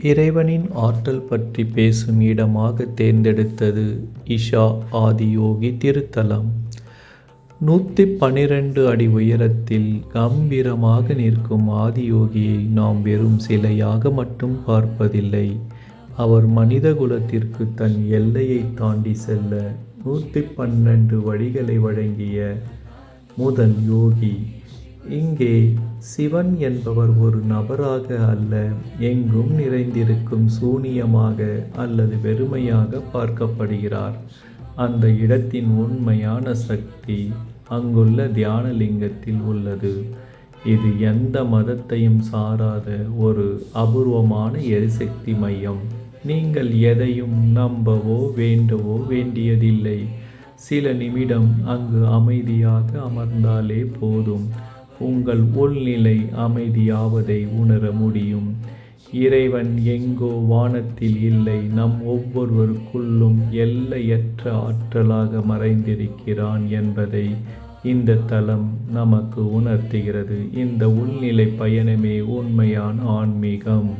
இறைவனின் ஆற்றல் பற்றி பேசும் இடமாக தேர்ந்தெடுத்தது இஷா ஆதியோகி திருத்தலம். 112 அடி உயரத்தில் கம்பீரமாக நிற்கும் ஆதியோகியை நாம் வெறும் சிலையாக மட்டும் பார்ப்பதில்லை. அவர் மனித குலத்திற்கு தன் எல்லையை தாண்டி செல்ல 112 வழிகளை வழங்கிய முதல் யோகி. இங்கே சிவன் என்பவர் ஒரு நபராக அல்ல, எங்கும் நிறைந்திருக்கும் சூனியமாக அல்லது வெறுமையாக பார்க்கப்படுகிறார். அந்த இடத்தின் உண்மையான சக்தி அங்குள்ள தியானலிங்கத்தில் உள்ளது. இது எந்த மதத்தையும் சாராத ஒரு அபூர்வமான எரிசக்தி மையம். நீங்கள் எதையும் நம்பவோ வேண்டவோ வேண்டியதில்லை. சில நிமிடம் அங்கு அமைதியாக அமர்ந்தாலே போதும், உங்கள் உள்நிலை அமைதியாவதை உணர முடியும். இறைவன் எங்கோ வானத்தில் இல்லை, நம் ஒவ்வொருவருக்குள்ளும் எல்லையற்ற ஆற்றலாக மறைந்திருக்கிறான் என்பதை இந்த தலம் நமக்கு உணர்த்துகிறது. இந்த உள்நிலை பயணமே உண்மையான ஆன்மீகம்.